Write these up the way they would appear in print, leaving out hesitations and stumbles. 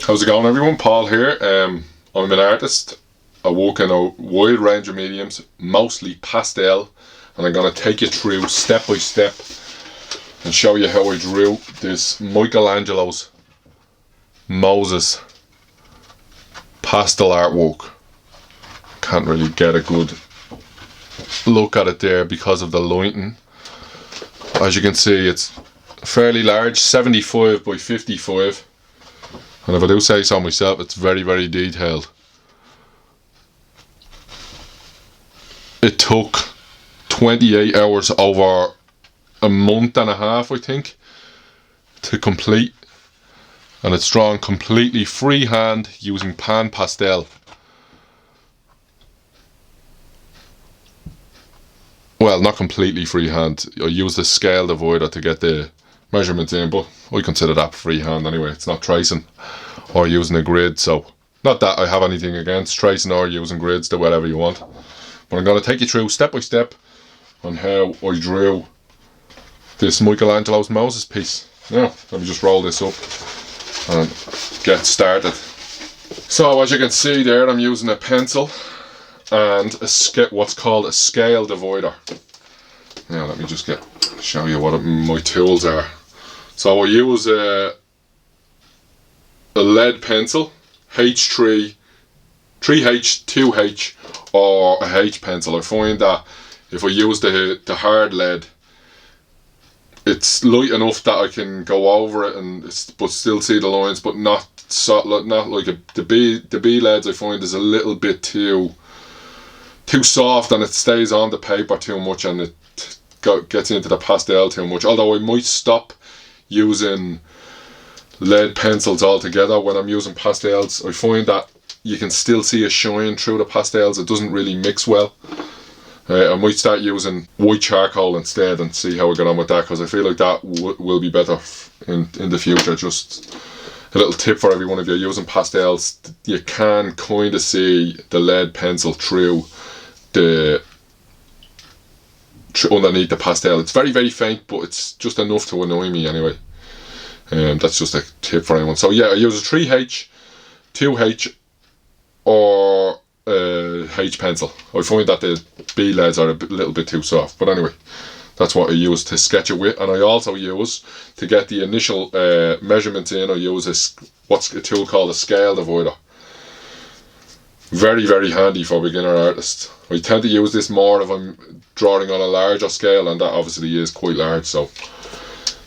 How's it going, everyone? Paul here. I'm an artist. I work in a wide range of mediums, mostly pastel, and I'm going to take you through step by step and show you how I drew this Michelangelo's Moses pastel artwork. Can't really get a good look at it there because of the lighting. As you can see, it's fairly large, 75 by 55. And if I do say so myself, it's very, very detailed. It took 28 hours over a month and a half, I think, to complete. And it's drawn completely freehand using PanPastel. Well, not completely freehand. I used a scale divider to get the measurements in, but I consider that freehand anyway. It's not tracing or using a grid, so not that I have anything against tracing or using grids. Do whatever you want, but I'm going to take you through step by step on how I drew this Michelangelo's Moses piece. Now let me just roll this up and get started. So as you can see there, I'm using a pencil and what's called a scale divider. Now let me just show you what my tools are. So I use a lead pencil, H3, 3H, 2H, or a H pencil. I find that if I use the hard lead, it's light enough that I can go over it but still see the lines, but not like the B leads. I find is a little bit too soft, and it stays on the paper too much, and it gets into the pastel too much. Although I might stop using lead pencils altogether when I'm using pastels. I find that you can still see a shine through the pastels. It doesn't really mix well. I might start using white charcoal instead and see how I get on with that, because I feel like that will be better in the future. Just a little tip for everyone: if you're using pastels, you can kind of see the lead pencil through underneath the pastel. It's very, very faint, but it's just enough to annoy me anyway. That's just a tip for anyone. So yeah, I use a 3H, 2H, or a H pencil. I find that the B leads are a little bit too soft, but anyway, that's what I use to sketch it with. And I also use, to get the initial measurements in, I use what's a tool called a scale divider. Very, very handy for beginner artists. I tend to use this more if I'm drawing on a larger scale, and that obviously is quite large, so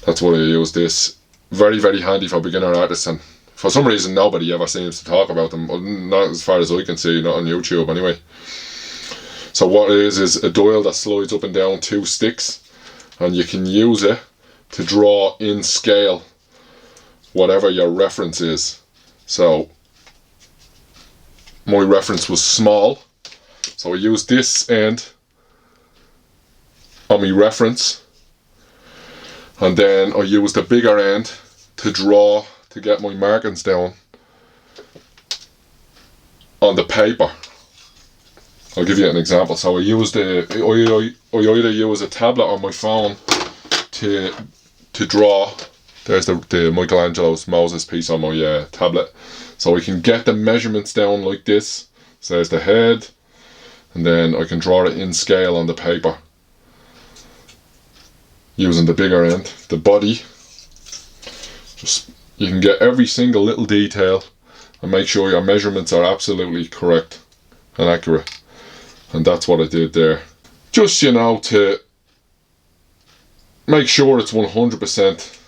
that's what I use this. Very, very handy for beginner artists, and for some reason nobody ever seems to talk about them, not as far as I can see, not on YouTube anyway. So what it is a dial that slides up and down 2 sticks, and you can use it to draw in scale whatever your reference is. So my reference was small, so I used this end on my reference, and then I used the bigger end to get my markings down on the paper. I'll give you an example. So I either use a tablet or my phone to draw. There's the Michelangelo's Moses piece on my tablet. So I can get the measurements down like this. So there's the head, and then I can draw it in scale on the paper using the bigger end. The body, you can get every single little detail and make sure your measurements are absolutely correct and accurate. And that's what I did there. Just, to make sure it's 100%.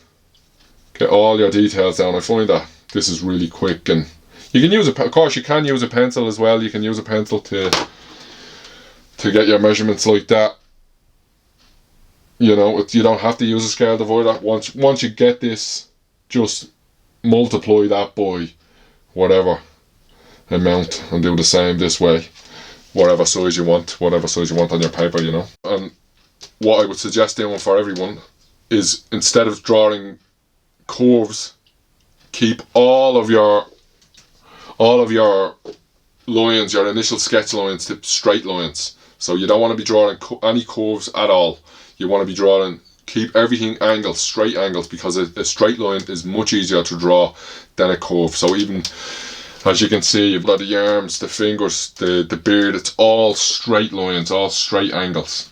Get all your details down. I find that this is really quick, and you can use of course you can use a pencil as well. You can use a pencil to get your measurements like that. You don't have to use a scale divider. Once you get this, just multiply that by whatever amount and do the same this way. Whatever size you want on your paper, And what I would suggest doing for everyone is, instead of drawing curves, keep all of your lines, your initial sketch lines, to straight lines. So you don't want to be drawing any curves at all. You want to be keep everything angles, straight angles, because a straight line is much easier to draw than a curve. So even as you can see, you've got the arms, the fingers, the beard, it's all straight lines, all straight angles.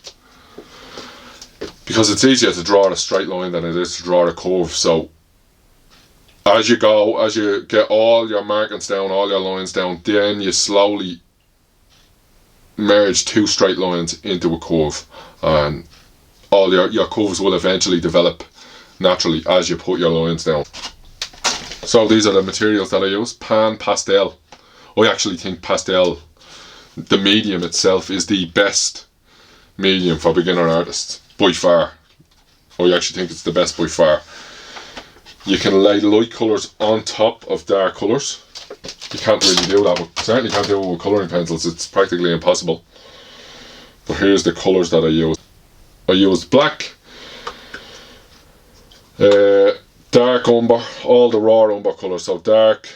Because it's easier to draw a straight line than it is to draw a curve. So as you go, as you get all your markings down, all your lines down, then you slowly merge two straight lines into a curve, and all your curves will eventually develop naturally as you put your lines down. So these are the materials that I use. PanPastel. I actually think pastel, the medium itself, is the best medium for beginner artists by far. I actually think it's the best by far. You can lay light colours on top of dark colours. You can't really do that, but certainly can't do it with colouring pencils. It's practically impossible. But here's the colours that I use. I used black, dark umber, all the raw umber colours. So dark,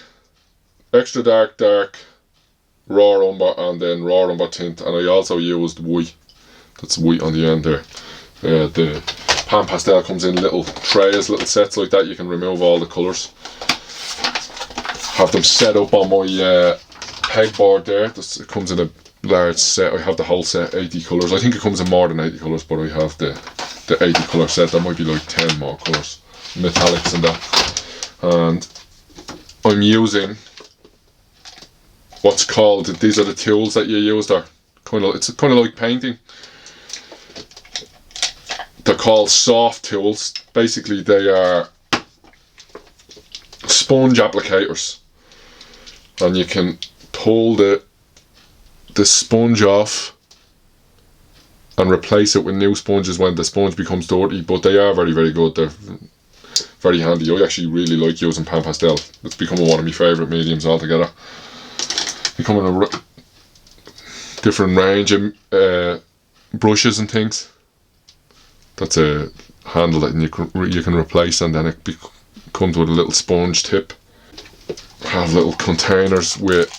extra dark, dark, raw umber, and then raw umber tint. And I also used white. That's white on the end there. The PanPastel comes in little trays, little sets like that. You can remove all the colours. Have them set up on my pegboard there. It comes in a large set. I have the whole set, 80 colours. I think it comes in more than 80 colours, but I have the 80 colour set. That might be like 10 more colours, metallics and that. And I'm using what's called, these are the tools that you use there. It's kind of like painting. They're called soft tools. Basically, they are sponge applicators, and you can pull the sponge off and replace it with new sponges when the sponge becomes dirty. But they are very, very good. They're very handy. I actually really like using PanPastel. It's becoming one of my favourite mediums altogether. Becoming a different range of brushes and things. That's a handle that you can replace, and then it comes with a little sponge tip. Have little containers with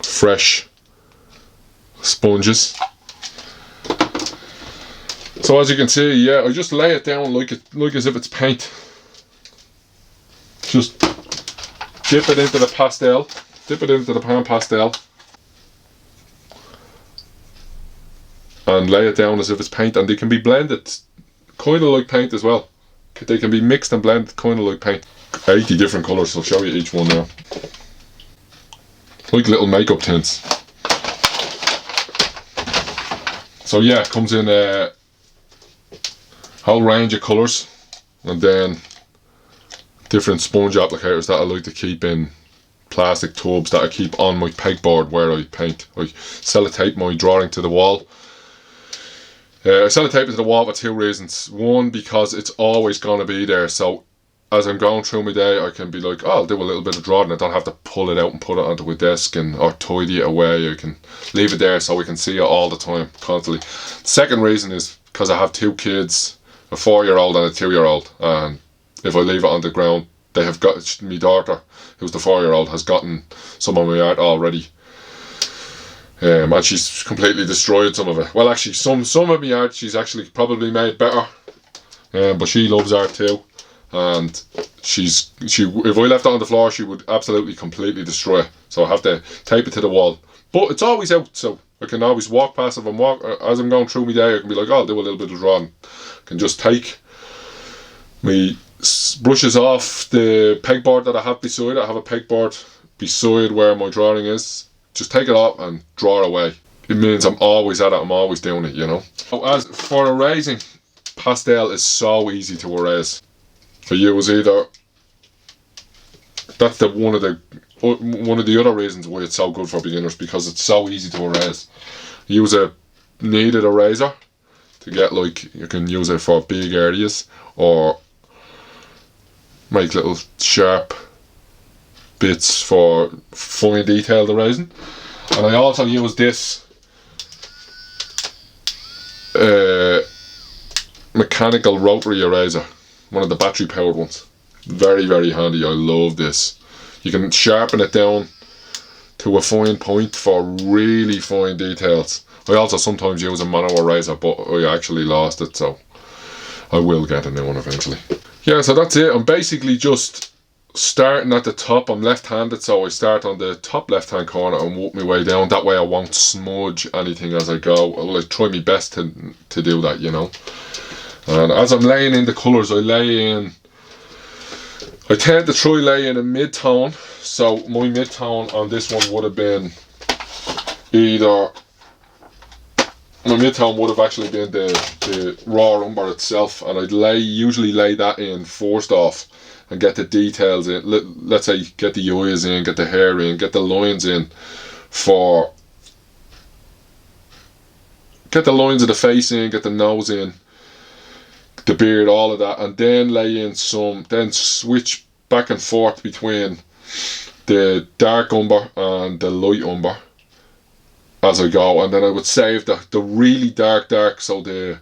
fresh sponges. So as you can see, yeah, I just lay it down like as if it's paint. Just dip it into the pastel, dip it into the PanPastel, and lay it down as if it's paint. And they can be blended kind of like paint as well. They can be mixed and blended kind of like paint. 80 different colours, I'll show you each one now. Like little makeup tints. So yeah, it comes in a whole range of colours, and then different sponge applicators that I like to keep in plastic tubs that I keep on my pegboard where I paint. I sellotape my drawing to the wall. I sellotape it to the wall for two reasons. One, because it's always going to be there, so as I'm going through my day, I can be like, oh, I'll do a little bit of drawing. I don't have to pull it out and put it onto a desk or tidy it away. I can leave it there so we can see it all the time, constantly. The second reason is because I have two kids, a 4-year-old and a 2-year-old, and if I leave it on the ground, they have got, my daughter, who's the 4-year-old, has gotten some of my art already. And she's completely destroyed some of it. Well, actually, some of my art she's actually probably made better, but she loves art too. And if I left it on the floor, she would absolutely completely destroy it. So I have to tape it to the wall. But it's always out, so I can always walk past it and walk. As I'm going through my day, I can be like, oh, I'll do a little bit of drawing. I can just take my brushes off the pegboard that I have beside it. I have a pegboard beside where my drawing is. Just take it off and draw it away. It means I'm always at it, I'm always doing it, you know. So as for erasing, pastel is so easy to erase. I use either, that's one of the other reasons why it's so good for beginners, because it's so easy to erase. Use a kneaded eraser to get, like, you can use it for big areas or make little sharp bits for fine detailed erasing. And I also use this mechanical rotary eraser, one of the battery powered ones. Very, very handy. I love this. You can sharpen it down to a fine point for really fine details. I also sometimes use a mono eraser, but I actually lost it, so I will get a new one eventually. Yeah, so that's it. I'm basically just starting at the top. I'm left-handed, so I start on the top left-hand corner and work my way down. That way I won't smudge anything as I go. I'll try my best to do that, you know. And as I'm laying in the colours, I tend to try lay in a mid-tone. So my mid-tone on this one would have been my mid-tone would have actually been the raw umber itself, and I'd usually lay that in first off and get the details in. Let's say get the eyes in, get the hair in, get the lines in get the lines of the face in, get the nose in, the beard, all of that, and then lay in then switch back and forth between the dark umber and the light umber as I go, and then I would save the really dark, so the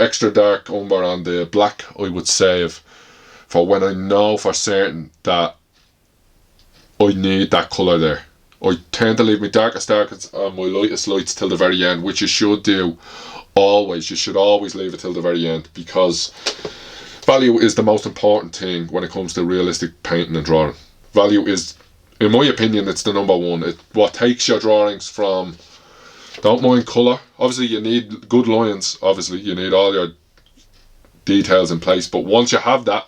extra dark umber and the black I would save for when I know for certain that I need that colour there. I tend to leave my darkest darks and my lightest lights till the very end, which you should do always. You should always leave it till the very end, because value is the most important thing when it comes to realistic painting and drawing. Value is, in my opinion, it's the number one. What takes your drawings from, don't mind colour. Obviously you need good lines, obviously you need all your details in place, but once you have that,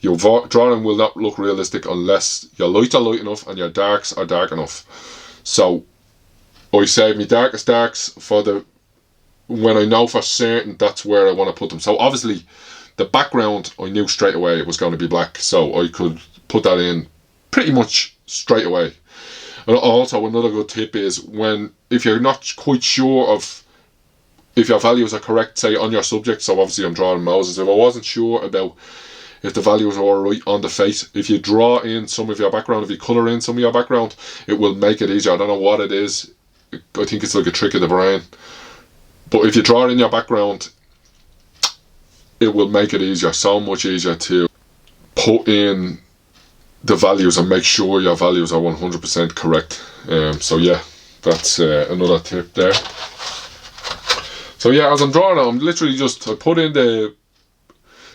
your drawing will not look realistic unless your lights are light enough and your darks are dark enough. So I save me darkest darks for when I know for certain that's where I want to put them. So obviously the background, I knew straight away it was going to be black, so I could put that in pretty much straight away. And also another good tip is if you're not quite sure of if your values are correct, say on your subject, so obviously I'm drawing Moses, if I wasn't sure about if the values are alright on the face, if you draw in some of your background, if you colour in some of your background, it will make it easier. I don't know what it is, I think it's like a trick of the brain, but if you draw in your background, it will make it easier, so much easier to put in the values and make sure your values are 100% correct. So yeah, that's another tip there. So yeah, as I'm drawing, I'm literally I put in the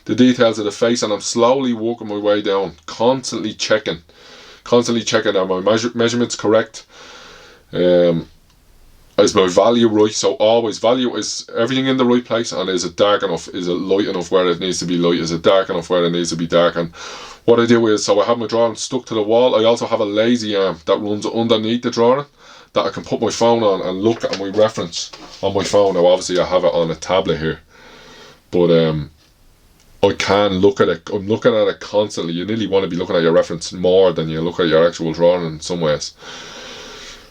details of the face, and I'm slowly working my way down, constantly checking are my measurements correct, is my value right. So always value is everything in the right place, and is it dark enough, is it light enough where it needs to be light, is it dark enough where it needs to be dark. And what I do is, so I have my drawing stuck to the wall, I also have a lazy arm that runs underneath the drawing that I can put my phone on and look at my reference on my phone. Now obviously I have it on a tablet here, but I can look at it. I'm looking at it constantly. You nearly want to be looking at your reference more than you look at your actual drawing in some ways.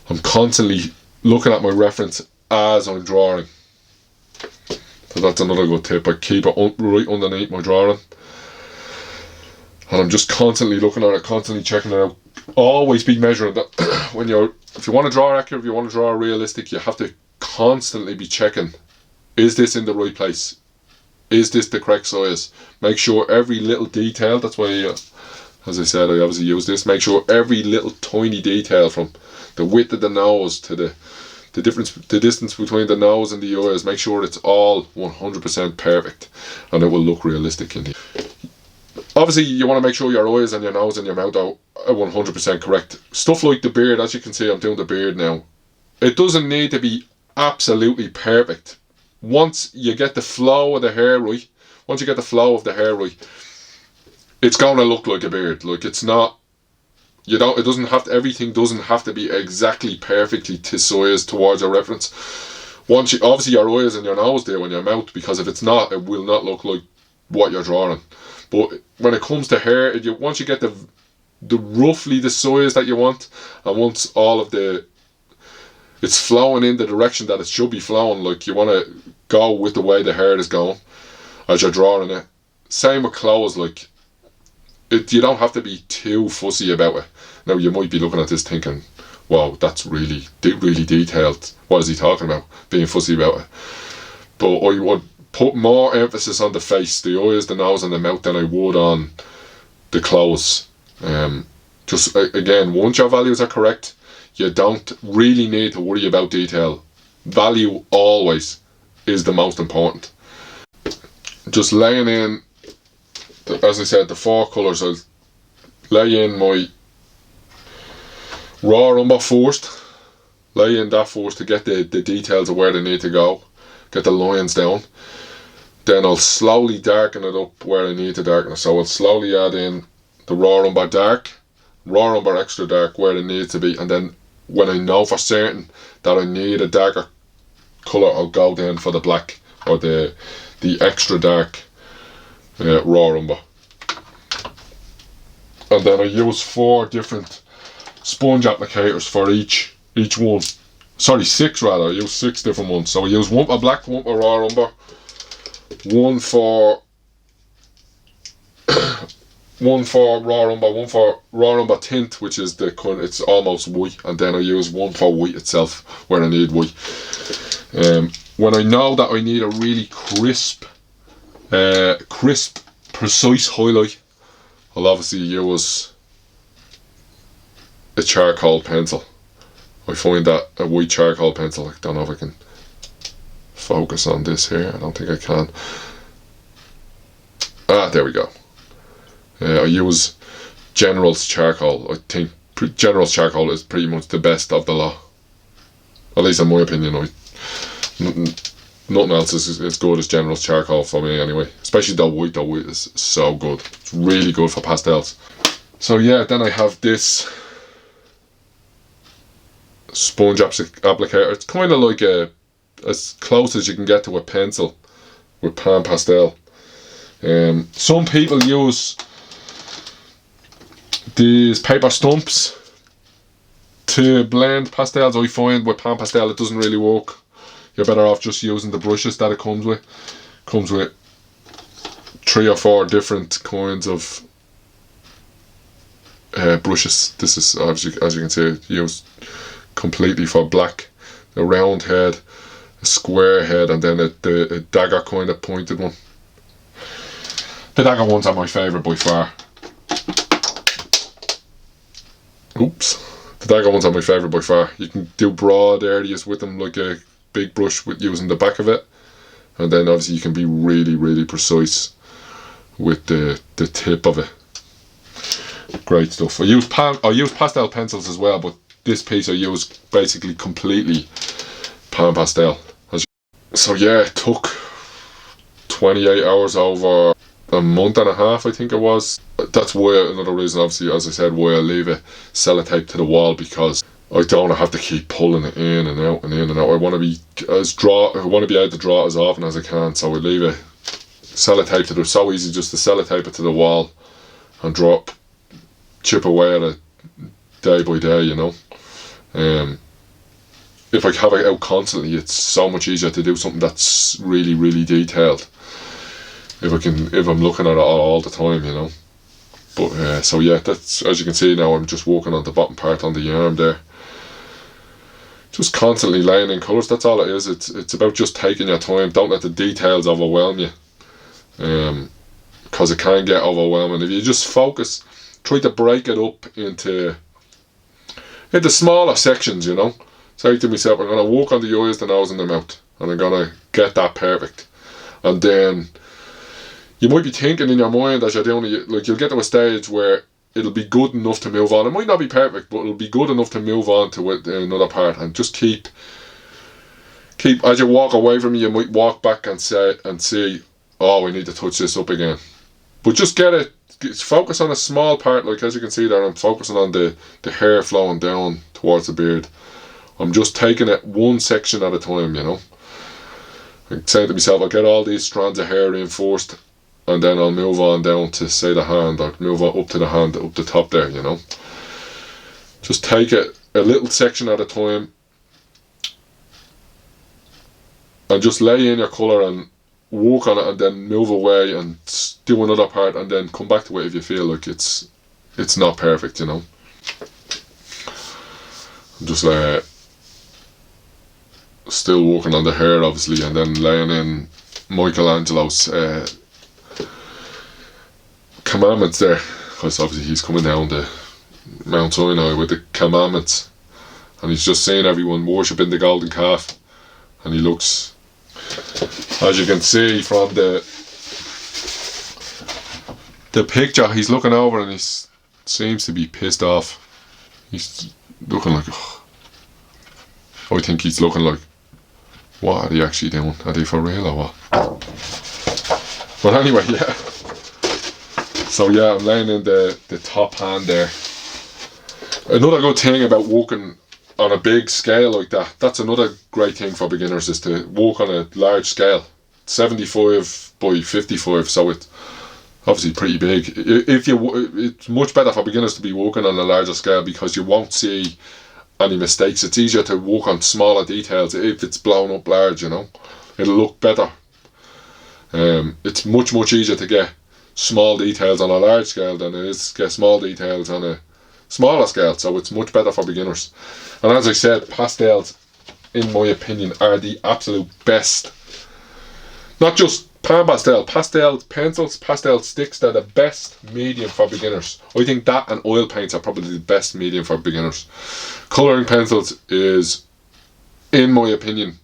I'm constantly looking at my reference as I'm drawing. So that's another good tip. I keep it right underneath my drawing, and I'm just constantly looking at it, constantly checking it out. Always be measuring that. If you want to draw accurate, if you want to draw realistic, you have to constantly be checking, is this in the right place? Is this the correct size? Make sure every little detail, that's why, as I said, I obviously use this, make sure every little tiny detail, from the width of the nose to the distance between the nose and the eyes, make sure it's all 100% perfect, and it will look realistic in here. Obviously you want to make sure your eyes and your nose and your mouth are 100% correct. Stuff like the beard, as you can see I'm doing the beard now, it doesn't need to be absolutely perfect. Once you get the flow of the hair right, it's going to look like a beard. Like, it's not, everything doesn't have to be exactly perfectly to size towards your reference. Obviously your eyes and your nose do, and your mouth, because if it's not, it will not look like what you're drawing. But when it comes to hair, once you get the roughly the size that you want, and once all of it's flowing in the direction that it should be flowing, like, you want to go with the way the hair is going as you're drawing it. Same with clothes, like, you don't have to be too fussy about it. Now you might be looking at this thinking, wow, that's really detailed, what is he talking about, being fussy about it? But I would put more emphasis on the face, the eyes, the nose and the mouth than I would on the clothes. Just again, once your values are correct, you don't really need to worry about detail. Value always is the most important. just laying in, as I said, the 4 colours. I'll lay in my raw umber first. Lay in that first to get the details of where they need to go. Get the lines down. Then I'll slowly darken it up where I need to darken it. So I'll slowly add in the raw umber dark, raw umber extra dark where it needs to be. And then when I know for certain that I need a darker colour, I'll go down for the black or the extra dark raw umber. And then I use 4 different sponge applicators for each one. Sorry, 6 rather. I use 6 different ones. So I use one for black, one for raw umber, one for raw umber, one for raw umber tint, which is the kind, it's almost white, and then I use one for white itself where I need white. When I know that I need a really crisp, precise highlight, I'll obviously use a charcoal pencil. I find that a white charcoal pencil, I don't know if I can focus on this here, I don't think I can. There we go. I use General's charcoal. I think General's charcoal is pretty much the best of the lot. At least in my opinion. Nothing else is as good as General's charcoal for me anyway. Especially the white. The white is so good. It's really good for pastels. So yeah, then I have this sponge applicator. It's kind of like as close as you can get to a pencil with PanPastel. Some people use these paper stumps to blend pastels. I find with PanPastel it doesn't really work. You're better off just using the brushes that it comes with. Comes with 3 or 4 different kinds of brushes. This is, as you can see, used completely for black. A round head, a square head, and then a dagger kind of pointed one. The dagger ones are my favourite by far. Oops. The dagger ones are my favourite by far. You can do broad areas with them like a big brush with using the back of it. And then obviously you can be really, really precise with the tip of it. Great stuff. I use pastel pencils as well, but this piece I use basically completely PanPastel. So yeah, it took 28 hours over a month and a half, I think it was. That's why, another reason obviously, as I said, why I leave it sellotape to the wall, because I don't have to keep pulling it in and out and in and out. I want to be able to draw it as often as I can, so I leave it sellotape to the, so easy just to sellotape it to the wall and chip away at it day by day, you know. If I have it out constantly, it's so much easier to do something that's really, really detailed. If I'm looking at it all the time, you know. But so yeah, that's, as you can see now, I'm just working on the bottom part on the arm there. Just constantly laying in colours. That's all it is. It's about just taking your time. Don't let the details overwhelm you, because it can get overwhelming. If you just focus, try to break it up into smaller sections, you know. Say to myself, I'm going to work on the eyes, the nose and the mouth, and I'm going to get that perfect. And then you might be thinking in your mind as you're doing it, like you'll get to a stage where it'll be good enough to move on. It might not be perfect, but it'll be good enough to move on to another part, and just keep as you walk away from it, you might walk back and see, oh, we need to touch this up again. But just focus on a small part, like as you can see there, I'm focusing on the hair flowing down towards the beard. I'm just taking it one section at a time, you know. I'm saying to myself, I'll get all these strands of hair in first, and then I'll move on down to, say, the hand, or move on up to the hand, up the top there, you know. Just take it a little section at a time, and just lay in your colour and work on it, and then move away and do another part, and then come back to it if you feel like it's not perfect, you know. I'm just still working on the hair, obviously, and then laying in Michelangelo's commandments there, because obviously he's coming down the Mount Sinai with the commandments, and he's just seeing everyone worshipping the golden calf, and he looks, as you can see from the the picture, he's looking over and he seems to be pissed off. He's looking like, oh, I think he's looking like, what are they actually doing? Are they for real or what? But anyway, yeah. So yeah, I'm laying in the top hand there. Another good thing about working on a big scale like that, that's another great thing for beginners, is to work on a large scale. 75 by 55, so it's obviously pretty big. It's much better for beginners to be working on a larger scale because you won't see any mistakes. It's easier to work on smaller details if it's blown up large, you know. It'll look better. It's much easier to get small details on a large scale than it is to get small details on a smaller scale, so it's much better for beginners. And as I said, pastels, in my opinion, are the absolute best. Not just PanPastel, pastel pencils, pastel sticks, they're the best medium for beginners. I think that and oil paints are probably the best medium for beginners. Colouring pencils is, in my opinion,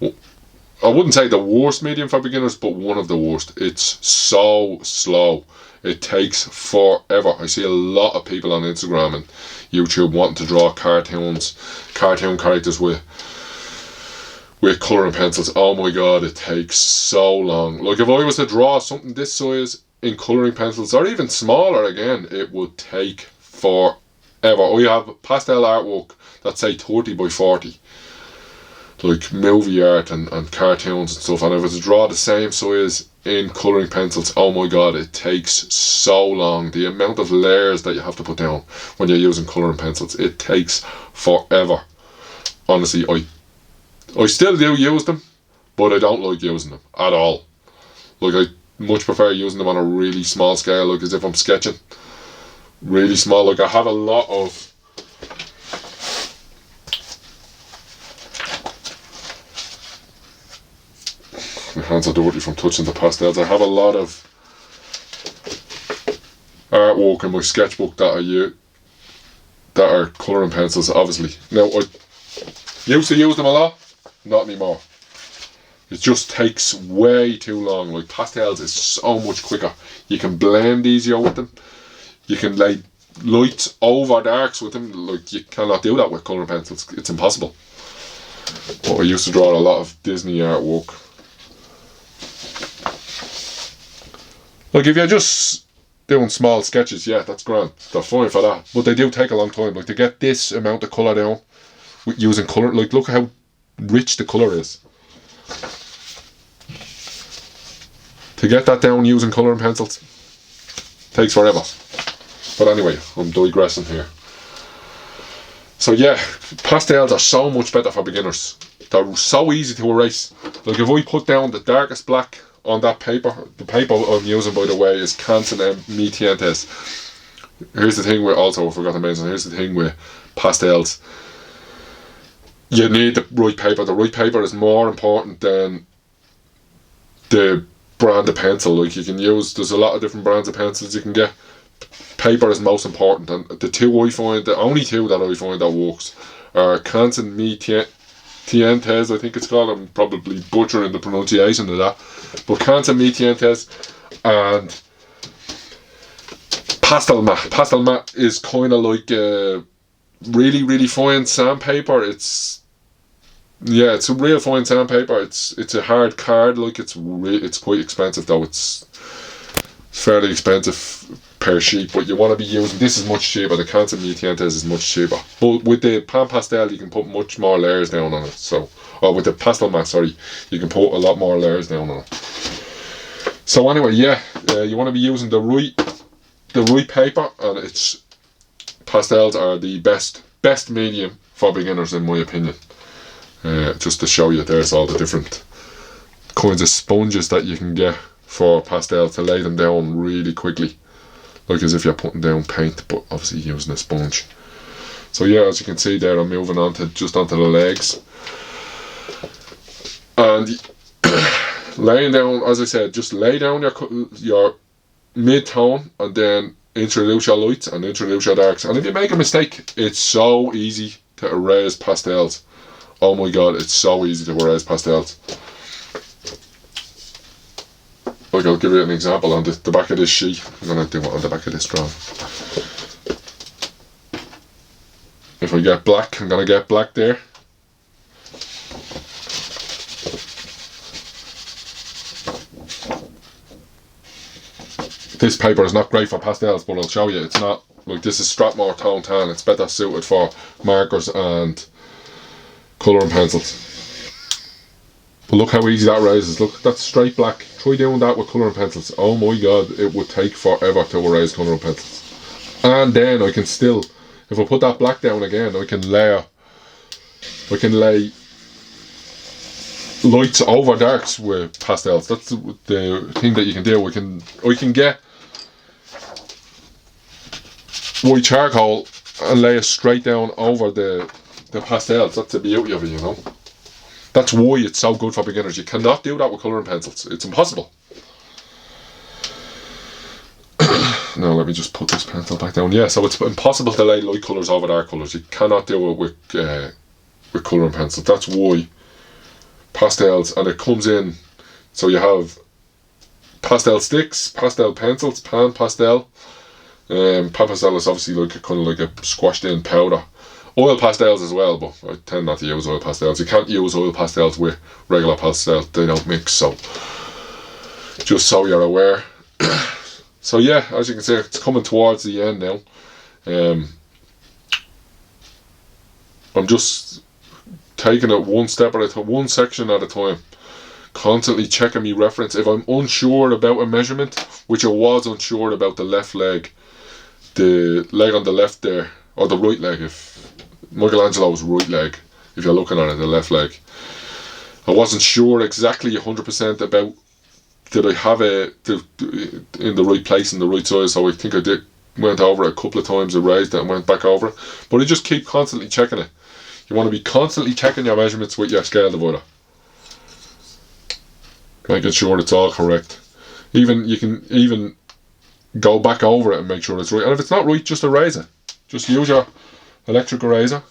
I wouldn't say the worst medium for beginners, but one of the worst. It's so slow. It takes forever. I see a lot of people on Instagram and YouTube wanting to draw cartoon characters with colouring pencils. Oh my god, it takes so long. Like if I was to draw something this size in colouring pencils, or even smaller again, it would take forever. I have pastel artwork that's say 30 by 40. Like movie art and cartoons and stuff, and if I was to draw the same size in colouring pencils, oh my god, it takes so long. The amount of layers that you have to put down when you're using colouring pencils, it takes forever. Honestly, I still do use them, but I don't like using them at all. Like I much prefer using them on a really small scale, like as if I'm sketching. Really small, like I have a lot of my hands are dirty from touching the pastels. I have a lot of artwork in my sketchbook that I use, that are colouring pencils, obviously. Now, I used to use them a lot, not anymore. It just takes way too long. Like pastels is so much quicker. You can blend easier with them. You can lay lights over darks with them. Like you cannot do that with colouring pencils. It's impossible. But I used to draw a lot of Disney artwork. Like if you're just doing small sketches, yeah, that's grand. They're fine for that. But they do take a long time. Like to get this amount of colour down with using colour, like look how rich the colour is. To get that down using colouring pencils takes forever. But anyway, I'm digressing here. So yeah, pastels are so much better for beginners. They're so easy to erase. Like if I put down the darkest black on that paper, the paper I'm using, by the way, is Canson Mi Tientes. Here's the thing with, also I forgot to mention, here's the thing with pastels. You need the right paper. The right paper is more important than the brand of pencil. Like you can use, there's a lot of different brands of pencils you can get. Paper is most important, and the only two that I find that works are Canson Mi Tientes, I think it's called. I'm probably butchering the pronunciation of that, but Canson Mi Tientes and Pastel Mat. Pastel Mat is kind of like really fine sandpaper. It's a real fine sandpaper. It's a hard card. Like it's quite expensive though. It's fairly expensive per sheet, but you want to be using, this is much cheaper. The Canson Mi Tientes is much cheaper, but with the PanPastel you can put much more layers down on it. So, or with the Pastel Mat, sorry, you can put a lot more layers down on it. So anyway, yeah, you want to be using the right paper, and it's pastels are the best medium for beginners in my opinion. Just to show you, there's all the different kinds of sponges that you can get for pastels to lay them down really quickly, like as if you're putting down paint, but obviously using a sponge. So yeah, as you can see there, I'm moving on to onto the legs, and laying down, as I said, just lay down your mid-tone and then introduce your lights and introduce your darks. And if you make a mistake, it's so easy to erase pastels. Oh my god, it's so easy to erase pastels. like I'll give you an example on the back of this sheet. I'm going to do it on the back of this drawing. If I get black, I'm going to get black there. This paper is not great for pastels, but I'll show you it's not. Like, this is Strathmore Tone Tan. It's better suited for markers and colouring pencils. But look how easy that erases. Look, that's straight black. Try doing that with colouring pencils. Oh my god, it would take forever to erase colouring pencils. And then I can still, if I put that black down again, I can lay lights over darks with pastels. That's the thing that you can do. I can get white charcoal and lay it straight down over the pastels. That's the beauty of it, you know. That's why it's so good for beginners. You cannot do that with colouring pencils. It's impossible. Now let me just put this pencil back down. Yeah, so it's impossible to lay light colours over dark colours. You cannot do it with colouring pencils. That's why pastels, and it comes in, so you have pastel sticks, pastel pencils, PanPastel. PanPastel is obviously like kind of like a squashed in powder. Oil pastels as well, but I tend not to use oil pastels. You can't use oil pastels with regular pastels, they don't mix, so just so you're aware. So yeah, as you can see, it's coming towards the end now. I'm just taking it one step at a time, one section at a time, constantly checking my reference. If I'm unsure about a measurement, which I was unsure about the left leg, the leg on the left there, or the right leg, if Michelangelo's right leg, if you're looking at it, the left leg, I wasn't sure exactly 100% about did I have it in the right place, in the right size. So I think I went over it a couple of times, erased it and went back over it, but I just keep constantly checking it. You want to be constantly checking your measurements with your scale divider, making sure it's all correct. You can even go back over it and make sure it's right, and if it's not right, just erase it. Just use your electric eraser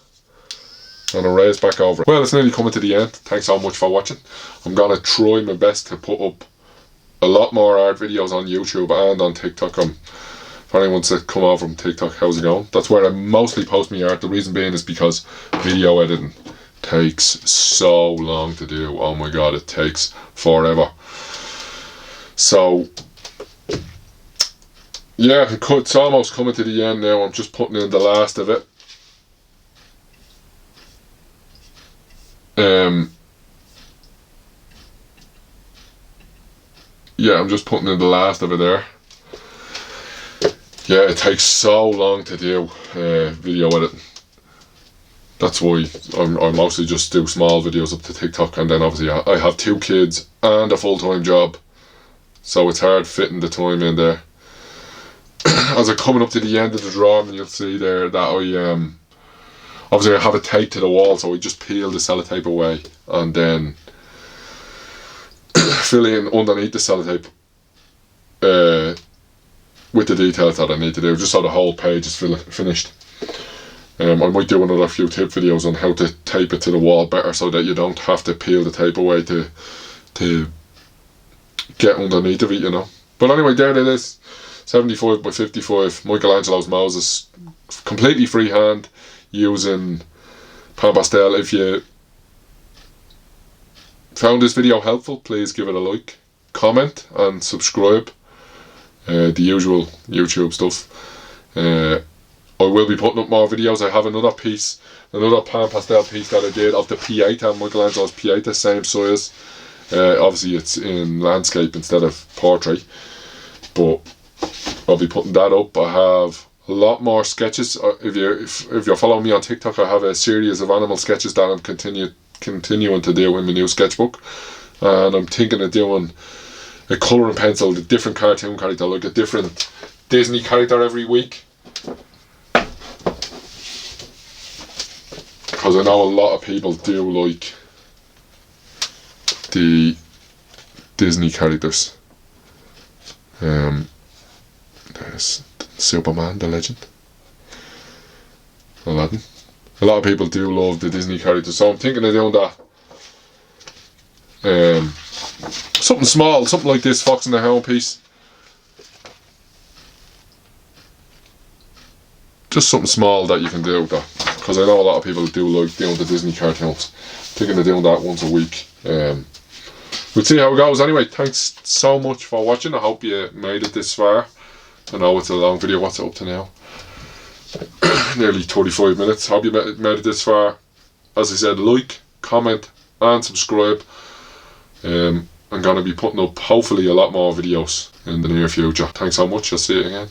and erase back over it. Well, it's nearly coming to the end. Thanks so much for watching. I'm gonna try my best to put up a lot more art videos on YouTube and on TikTok. If anyone wants to come over from TikTok, how's it going? That's where I mostly post my art. The reason being is because video editing takes so long to do. Oh my god, it takes forever. So yeah, it's almost coming to the end now. I'm just putting in the last of it. Yeah, I'm just putting in the last of it there. Yeah, it takes so long to do video editing. That's why I mostly just do small videos up to TikTok, and then obviously I have 2 kids and a full-time job, so it's hard fitting the time in there. As I'm coming up to the end of the drawing, you'll see there that obviously I have it taped to the wall, so I just peel the sellotape away and then fill in underneath the sellotape with the details that I need to do, just so the whole page is finished. I might do another few tip videos on how to tape it to the wall better, so that you don't have to peel the tape away to get underneath of it, you know. But anyway, there it is, 75 by 55 Michelangelo's Moses, completely freehand using PanPastel. If you found this video helpful, please give it a like, comment and subscribe. The usual YouTube stuff. I will be putting up more videos. I have another PanPastel piece that I did of the Pieta, Michelangelo's Pieta, same size. Obviously it's in landscape instead of portrait, but I'll be putting that up. I have a lot more sketches. If you're following me on TikTok, I have a series of animal sketches that I'm continuing to do in my new sketchbook, and I'm thinking of doing a colouring pencil, a different cartoon character, like a different Disney character every week, because I know a lot of people do like the Disney characters. There's Superman, the legend, Aladdin. A lot of people do love the Disney characters, so I'm thinking of doing that. something small, something like this Fox and the Hound piece. Just something small that you can do that, because I know a lot of people do like doing the Disney cartoons. Thinking of doing that once a week. We'll see how it goes. Anyway, thanks so much for watching. I hope you made it this far. I know it's a long video. What's it up to now? Nearly 35 minutes. Hope you made it this far. As I said, like, comment and subscribe. I'm going to be putting up hopefully a lot more videos in the near future. Thanks so much. I'll see you again.